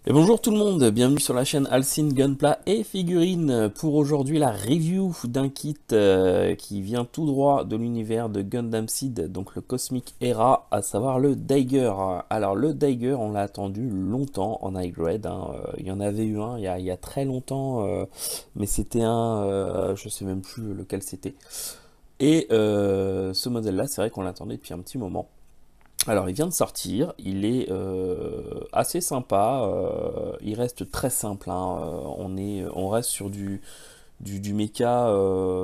Et bonjour tout le monde, bienvenue sur la chaîne Alcine Gunpla et Figurines pour aujourd'hui la review d'un kit qui vient tout droit de l'univers de Gundam Seed, donc le Cosmic Era, à savoir le Dagger. Alors le Dagger, on l'a attendu longtemps en high grade, hein. Il y en avait eu un il y a très longtemps, mais c'était je sais même plus lequel c'était. Et ce modèle-là, c'est vrai qu'on l'attendait depuis un petit moment. Alors, il vient de sortir, il est assez sympa, il reste très simple, hein, on reste sur du mecha,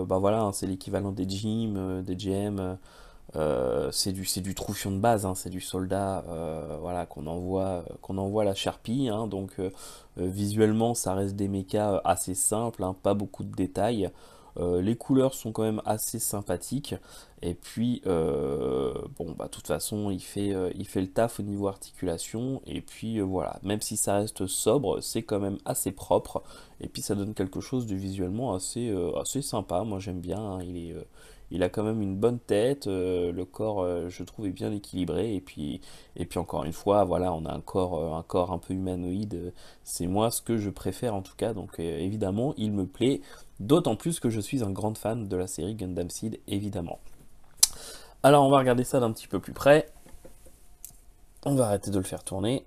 bah voilà, hein, c'est l'équivalent des GM, des GM, c'est du troufion de base, hein, c'est du soldat, voilà, qu'on envoie à la Sharpie, hein, donc visuellement, ça reste des mechas assez simples, hein, pas beaucoup de détails. Les couleurs sont quand même assez sympathiques. Et puis, bon, bah, de toute façon, il fait le taf au niveau articulation. Et puis, voilà, même si ça reste sobre, c'est quand même assez propre. Et puis, ça donne quelque chose de visuellement assez sympa. Moi, j'aime bien, hein. Il a quand même une bonne tête. Le corps, je trouve, est bien équilibré. Et puis encore une fois, voilà, on a un corps un peu humanoïde. C'est moi ce que je préfère en tout cas. Donc, évidemment, il me plaît. D'autant plus que je suis un grand fan de la série Gundam Seed, évidemment. Alors on va regarder ça d'un petit peu plus près. On va arrêter de le faire tourner.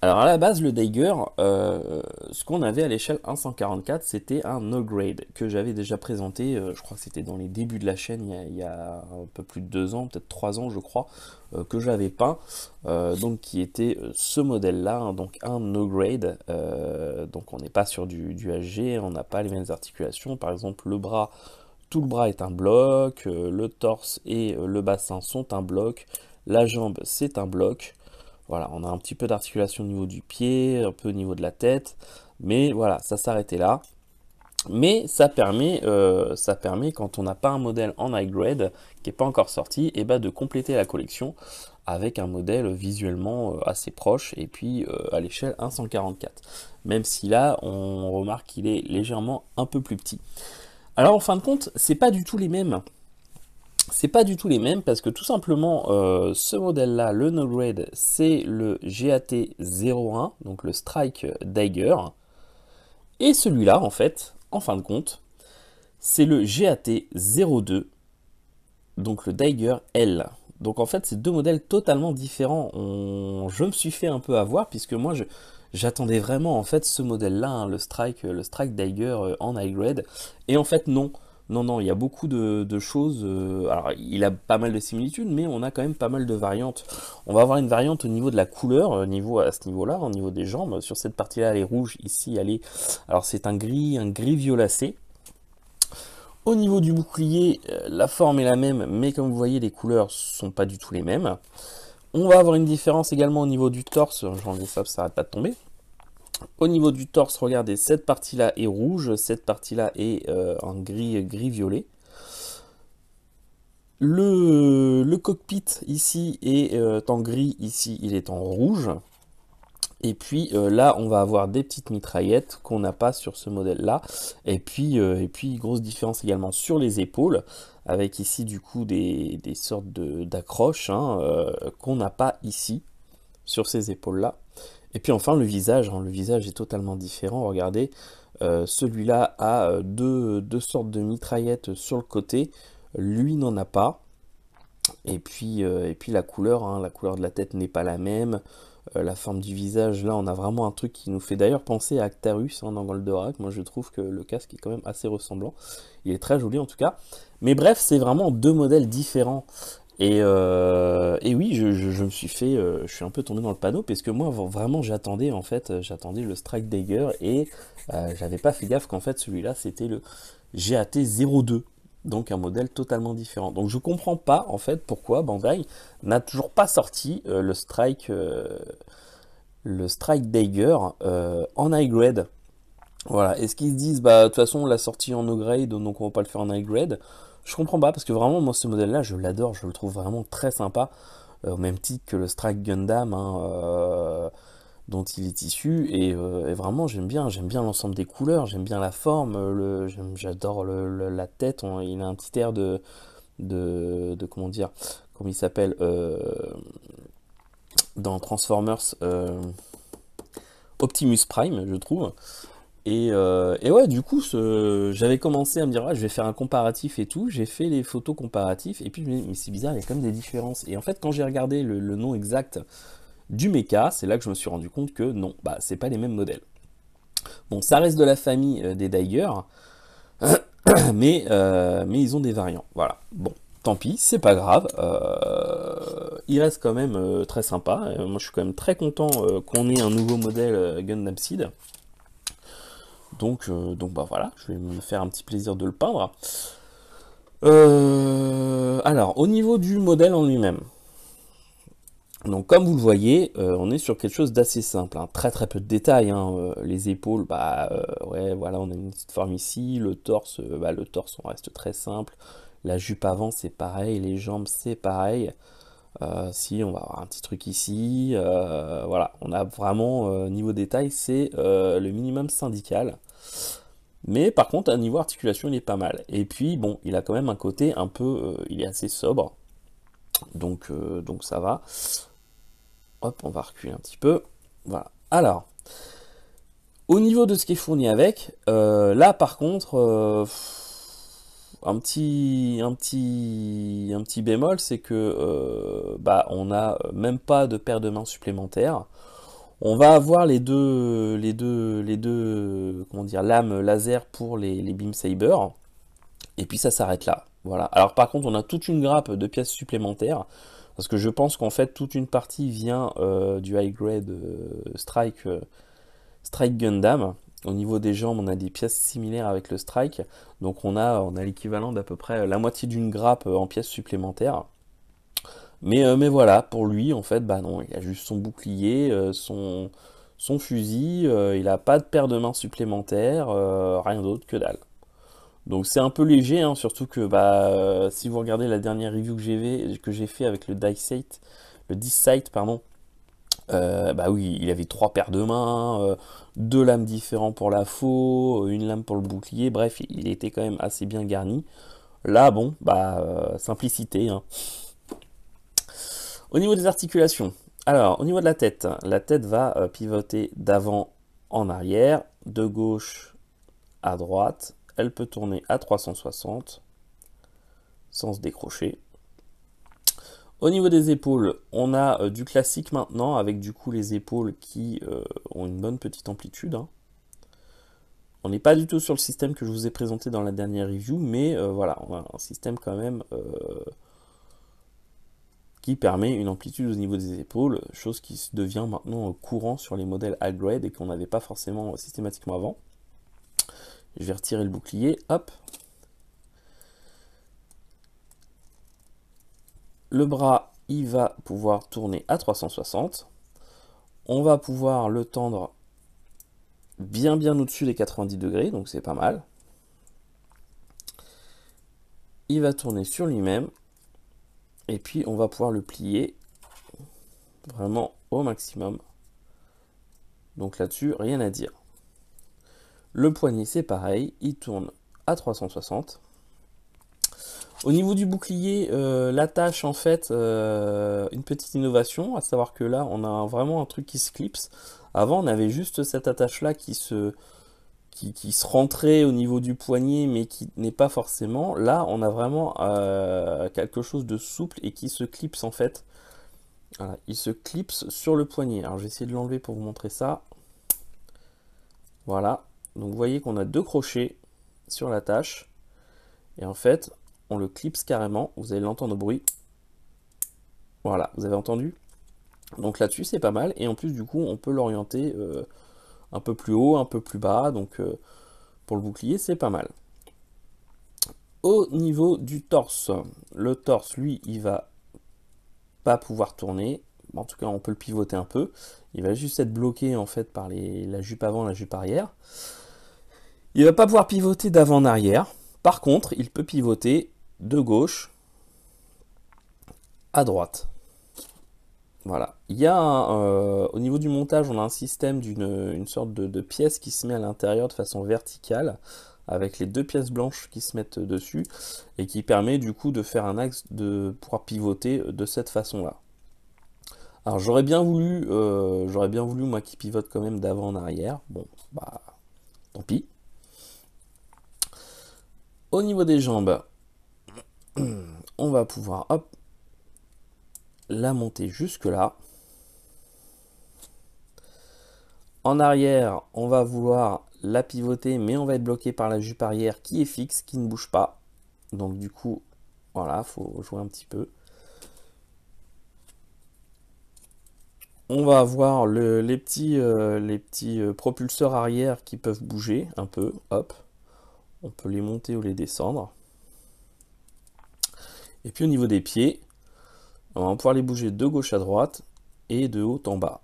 Alors à la base, le Dagger, ce qu'on avait à l'échelle 1.144, c'était un no grade que j'avais déjà présenté, je crois que c'était dans les débuts de la chaîne, il y a un peu plus de 2 ans, peut-être 3 ans je crois, que j'avais peint, donc qui était ce modèle-là, hein, donc un no grade, donc on n'est pas sur du HG, on n'a pas les mêmes articulations, par exemple le bras, tout le bras est un bloc, le torse et le bassin sont un bloc, la jambe c'est un bloc. Voilà, on a un petit peu d'articulation au niveau du pied, un peu au niveau de la tête, mais voilà, ça s'arrêtait là. Mais ça permet quand on n'a pas un modèle en high grade qui n'est pas encore sorti, et ben de compléter la collection avec un modèle visuellement assez proche et puis à l'échelle 1.144. Même si là, on remarque qu'il est légèrement un peu plus petit. Alors en fin de compte, c'est pas du tout les mêmes. C'est pas du tout les mêmes parce que tout simplement ce modèle-là, le No Grade, c'est le GAT-01, donc le Strike Dagger. Et celui-là, en fait, en fin de compte, c'est le GAT-02, donc le Dagger L. Donc en fait, c'est deux modèles totalement différents. Je me suis fait un peu avoir puisque moi, j'attendais vraiment en fait ce modèle-là, hein, le Strike Dagger en high grade. Et en fait, non. Non, non, il y a beaucoup de choses. Alors, il a pas mal de similitudes, mais on a quand même pas mal de variantes. On va avoir une variante au niveau de la couleur, à ce niveau-là, au niveau des jambes. Sur cette partie-là, elle est rouge. Ici, elle est. Alors, c'est un gris violacé. Au niveau du bouclier, la forme est la même, mais comme vous voyez, les couleurs sont pas du tout les mêmes. On va avoir une différence également au niveau du torse. Je vais enlever ça, ça n'arrête pas de tomber. Au niveau du torse, regardez, cette partie-là est rouge, cette partie-là est en gris-violet. Le cockpit ici est en gris, ici il est en rouge. Et puis là, on va avoir des petites mitraillettes qu'on n'a pas sur ce modèle-là. Et puis, grosse différence également sur les épaules, avec ici du coup des sortes d'accroches, hein, qu'on n'a pas ici sur ces épaules-là. Et puis enfin le visage, hein, le visage est totalement différent. Regardez, celui-là a deux sortes de mitraillettes sur le côté, lui n'en a pas. Et puis la couleur, hein, la couleur de la tête n'est pas la même. La forme du visage, là on a vraiment un truc qui nous fait d'ailleurs penser à Actarus, hein, dans Goldorak. Moi je trouve que le casque est quand même assez ressemblant. Il est très joli en tout cas. Mais bref, c'est vraiment deux modèles différents. Et oui, je me suis fait, je suis un peu tombé dans le panneau parce que moi vraiment j'attendais en fait, j'attendais le Strike Dagger et j'avais pas fait gaffe qu'en fait celui-là c'était le GAT-02, donc un modèle totalement différent. Donc je comprends pas en fait pourquoi Bandai n'a toujours pas sorti le Strike Dagger en high grade. Voilà, est-ce qu'ils se disent, bah, de toute façon, on l'a sorti en no grade, donc on va pas le faire en high grade? Je comprends pas, parce que vraiment, moi, ce modèle-là, je l'adore, je le trouve vraiment très sympa, au même titre que le Strike Gundam, hein, dont il est issu, et vraiment, j'aime bien l'ensemble des couleurs, j'aime bien la forme, j'adore la tête, il a un petit air comment dire, comment il s'appelle, dans Transformers Optimus Prime, je trouve. Et ouais, du coup, j'avais commencé à me dire, ah, je vais faire un comparatif et tout. J'ai fait les photos comparatifs, et puis je me dis, mais c'est bizarre, il y a quand même des différences. Et en fait, quand j'ai regardé le nom exact du mecha, c'est là que je me suis rendu compte que non, bah, c'est pas les mêmes modèles. Bon, ça reste de la famille des Daiger, mais ils ont des variants. Voilà. Bon, tant pis, c'est pas grave. Il reste quand même très sympa. Moi, je suis quand même très content qu'on ait un nouveau modèle Gundam Seed. Donc bah voilà, je vais me faire un petit plaisir de le peindre. Alors, au niveau du modèle en lui-même, donc comme vous le voyez, on est sur quelque chose d'assez simple, hein. Très très peu de détails, hein. Les épaules, bah ouais, voilà, on a une petite forme ici. Le torse, on reste très simple. La jupe avant, c'est pareil. Les jambes, c'est pareil. Si, on va avoir un petit truc ici. Voilà, on a vraiment, niveau détail, c'est le minimum syndical. Mais par contre, à niveau articulation, il est pas mal. Et puis, bon, il a quand même un côté un peu... il est assez sobre. Donc ça va. Hop, on va reculer un petit peu. Voilà. Alors, au niveau de ce qui est fourni avec, là par contre, un petit bémol, c'est que bah, on n'a même pas de paire de mains supplémentaires. On va avoir comment dire, lames laser pour les beam saber, et puis ça s'arrête là. Voilà. Alors par contre, on a toute une grappe de pièces supplémentaires, parce que je pense qu'en fait toute une partie vient du high grade Strike Gundam. Au niveau des jambes, on a des pièces similaires avec le Strike, donc on a l'équivalent d'à peu près la moitié d'une grappe en pièces supplémentaires. Mais voilà, pour lui, en fait, bah non, il a juste son bouclier, son fusil, il a pas de paire de mains supplémentaires, rien d'autre que dalle. Donc c'est un peu léger, hein, surtout que bah, si vous regardez la dernière review que j'ai fait avec le Dice-Sight, pardon, bah oui, il avait trois paires de mains, deux lames différentes pour la faux, une lame pour le bouclier, bref, il était quand même assez bien garni. Là, bon, bah, simplicité, hein. Au niveau des articulations, alors au niveau de la tête va pivoter d'avant en arrière, de gauche à droite. Elle peut tourner à 360 sans se décrocher. Au niveau des épaules, on a du classique maintenant, avec du coup les épaules qui ont une bonne petite amplitude, hein. On n'est pas du tout sur le système que je vous ai présenté dans la dernière review, mais voilà, on a un système quand même qui permet une amplitude au niveau des épaules, chose qui devient maintenant courant sur les modèles high-grade et qu'on n'avait pas forcément systématiquement avant. Je vais retirer le bouclier, hop. Le bras, il va pouvoir tourner à 360. On va pouvoir le tendre bien au-dessus des 90 degrés, donc c'est pas mal. Il va tourner sur lui-même. Et puis on va pouvoir le plier vraiment au maximum. Donc là-dessus, rien à dire. Le poignet, c'est pareil, il tourne à 360. Au niveau du bouclier, l'attache, en fait, une petite innovation, à savoir que là, on a vraiment un truc qui se clipse. Avant, on avait juste cette attache-là qui se rentrait au niveau du poignet, mais qui n'est pas forcément. Là, on a vraiment quelque chose de souple et qui se clipse, en fait. Voilà, il se clipse sur le poignet. Alors, je vais essayer de l'enlever pour vous montrer ça. Voilà. Donc, vous voyez qu'on a deux crochets sur l'attache. Et en fait, on le clipse carrément. Vous allez l'entendre au bruit. Voilà, vous avez entendu? Donc là-dessus, c'est pas mal. Et en plus, du coup, on peut l'orienter un peu plus haut, un peu plus bas. Donc, pour le bouclier, c'est pas mal. Au niveau du torse, le torse, lui, il va pas pouvoir tourner. En tout cas, on peut le pivoter un peu. Il va juste être bloqué, en fait, par la jupe avant, la jupe arrière. Il va pas pouvoir pivoter d'avant en arrière. Par contre, il peut pivoter de gauche à droite. Voilà. Il y a au niveau du montage, on a un système une sorte de pièce qui se met à l'intérieur de façon verticale, avec les deux pièces blanches qui se mettent dessus, et qui permet du coup de faire un axe de pouvoir pivoter de cette façon-là. Alors j'aurais bien voulu moi qui pivote quand même d'avant en arrière. Bon, bah tant pis. Au niveau des jambes, on va pouvoir hop la monter jusque là. En arrière, on va vouloir la pivoter, mais on va être bloqué par la jupe arrière qui est fixe, qui ne bouge pas. Donc du coup, voilà, faut jouer un petit peu. On va avoir les petits propulseurs arrière qui peuvent bouger un peu. Hop, on peut les monter ou les descendre. Et puis au niveau des pieds, on va pouvoir les bouger de gauche à droite et de haut en bas.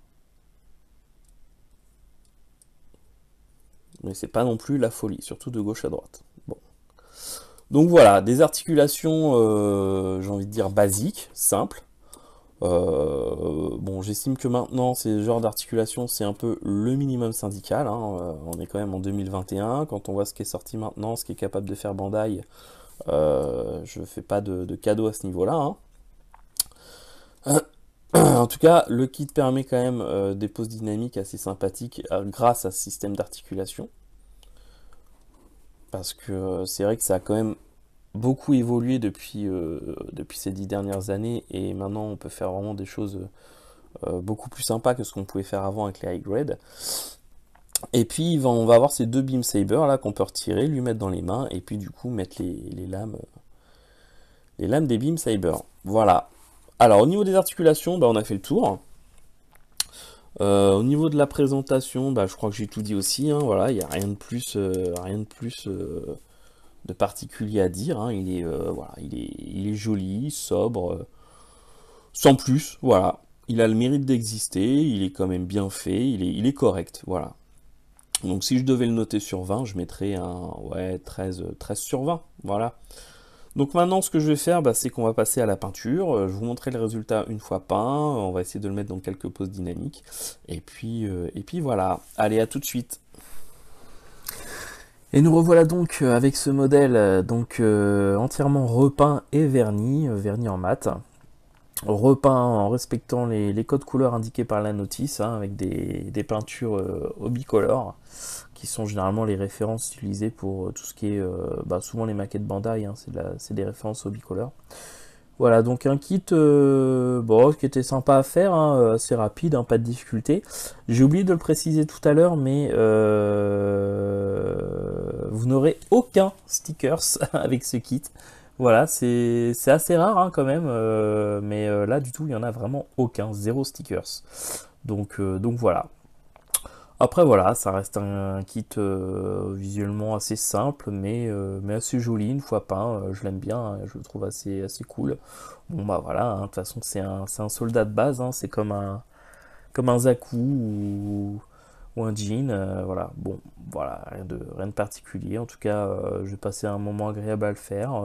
Mais c'est pas non plus la folie, surtout de gauche à droite. Bon. Donc voilà, des articulations, j'ai envie de dire basiques, simples. Bon, j'estime que maintenant, ces genres d'articulation, c'est un peu le minimum syndical, hein. On est quand même en 2021. Quand on voit ce qui est sorti maintenant, ce qui est capable de faire Bandai, je fais pas de cadeau à ce niveau-là, hein. En tout cas, le kit permet quand même des poses dynamiques assez sympathiques grâce à ce système d'articulation. Parce que c'est vrai que ça a quand même beaucoup évolué depuis ces 10 dernières années, et maintenant on peut faire vraiment des choses beaucoup plus sympas que ce qu'on pouvait faire avant avec les high grade. Et puis on va avoir ces deux beam saber là qu'on peut retirer, lui mettre dans les mains, et puis du coup mettre les lames des beam saber. Voilà. Alors au niveau des articulations, bah, on a fait le tour. Au niveau de la présentation, bah, je crois que j'ai tout dit aussi, hein. Voilà, il n'y a rien de plus de particulier à dire, hein. Voilà, il est joli, sobre, sans plus, voilà. Il a le mérite d'exister, il est quand même bien fait, il est correct, voilà. Donc si je devais le noter sur 20, je mettrais un ouais, 13 sur 20, voilà. Donc maintenant, ce que je vais faire, bah, c'est qu'on va passer à la peinture. Je vous montrerai le résultat une fois peint. On va essayer de le mettre dans quelques poses dynamiques. Et puis voilà. Allez, à tout de suite. Et nous revoilà donc avec ce modèle entièrement repeint et verni, verni en mat. Repeint en respectant les codes couleurs indiqués par la notice, hein, avec des peintures au bicolore, qui sont généralement les références utilisées pour tout ce qui est bah, souvent les maquettes Bandai, hein, c'est des références au bicolore. Voilà, donc un kit bon, qui était sympa à faire, hein, assez rapide, hein, pas de difficulté. J'ai oublié de le préciser tout à l'heure, mais vous n'aurez aucun stickers avec ce kit. Voilà, c'est assez rare, hein, quand même, mais là du tout, il n'y en a vraiment aucun, zéro stickers. Donc voilà. Après voilà, ça reste un kit visuellement assez simple, mais assez joli une fois peint. Je l'aime bien, hein, je le trouve assez cool. Bon bah voilà, hein, de toute façon c'est un soldat de base, hein, c'est comme un Zaku ou un jean. Voilà, bon voilà, rien de particulier. En tout cas, je vais passer un moment agréable à le faire.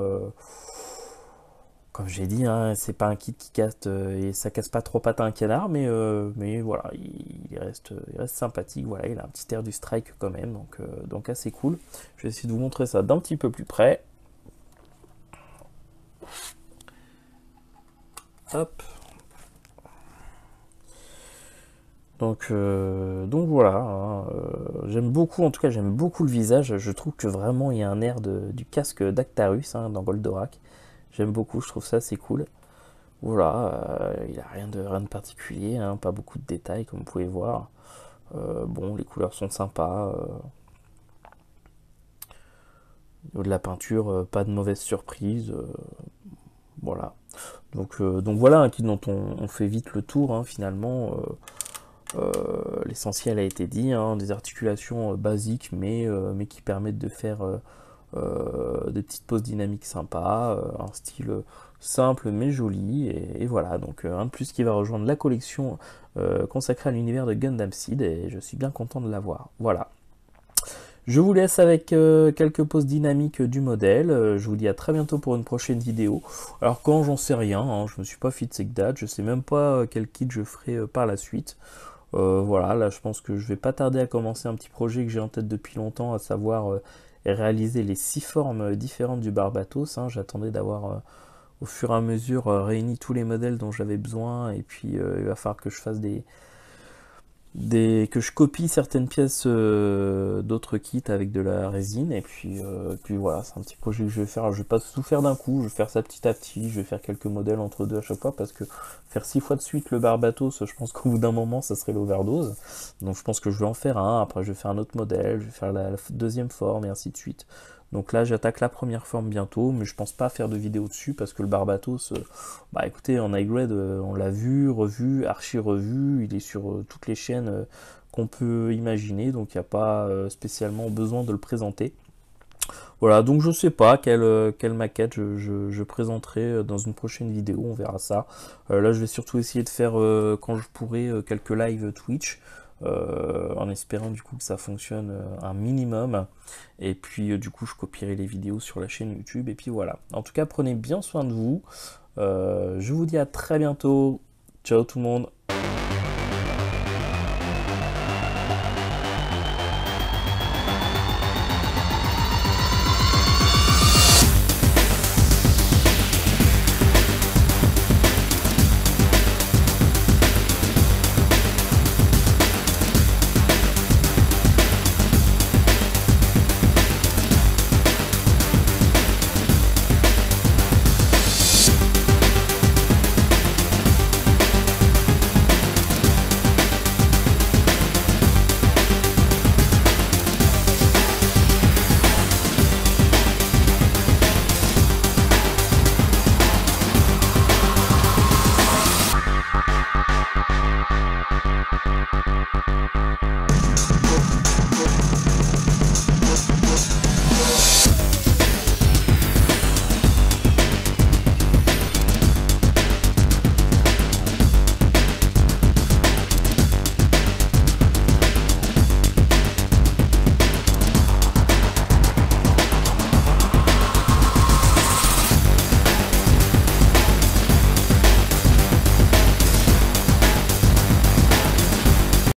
Comme j'ai dit, hein, c'est pas un kit qui casse et ça casse pas trop pattes à un canard, mais voilà, il reste sympathique. Voilà, il a un petit air du strike quand même, donc assez cool. Je vais essayer de vous montrer ça d'un petit peu plus près. Hop. Donc voilà, hein, j'aime beaucoup, en tout cas j'aime beaucoup le visage. Je trouve que vraiment il y a un air du casque d'Actarus, hein, dans Goldorak. J'aime beaucoup, je trouve ça assez cool. Voilà, il a rien de particulier, hein, pas beaucoup de détails comme vous pouvez voir. Bon, les couleurs sont sympas. Au niveau de la peinture, pas de mauvaise surprise. Voilà. Donc voilà un kit dont on fait vite le tour, hein, finalement. L'essentiel a été dit, hein, des articulations basiques, mais qui permettent de faire des petites poses dynamiques sympas, un style simple mais joli, et voilà, donc un de plus qui va rejoindre la collection consacrée à l'univers de Gundam Seed, et je suis bien content de l'avoir. Voilà. Je vous laisse avec quelques poses dynamiques du modèle. Je vous dis à très bientôt pour une prochaine vidéo. Alors quand, j'en sais rien, hein, je me suis pas fixé de date, je sais même pas quel kit je ferai par la suite. Voilà, là je pense que je vais pas tarder à commencer un petit projet que j'ai en tête depuis longtemps, à savoir réaliser les 6 formes différentes du Barbatos, hein. J'attendais d'avoir au fur et à mesure réuni tous les modèles dont j'avais besoin, et puis il va falloir que je fasse que je copie certaines pièces d'autres kits avec de la résine, et puis voilà, c'est un petit projet que je vais faire. Je vais pas tout faire d'un coup, je vais faire ça petit à petit, je vais faire quelques modèles entre deux à chaque fois, parce que faire 6 fois de suite le Barbatos, je pense qu'au bout d'un moment ça serait l'overdose. Donc je pense que je vais en faire un, après je vais faire un autre modèle, je vais faire la deuxième forme et ainsi de suite. Donc là j'attaque la première forme bientôt, mais je pense pas faire de vidéo dessus, parce que le Barbatos, bah écoutez, en high grade, on l'a vu, revu, archi revu, il est sur toutes les chaînes qu'on peut imaginer, donc il n'y a pas spécialement besoin de le présenter. Voilà, donc je sais pas quelle maquette je présenterai dans une prochaine vidéo, on verra ça. Là je vais surtout essayer de faire quand je pourrai quelques live Twitch, en espérant du coup que ça fonctionne un minimum. Et puis du coup je copierai les vidéos sur la chaîne YouTube, et puis voilà. En tout cas prenez bien soin de vous. Je vous dis à très bientôt. Ciao tout le monde.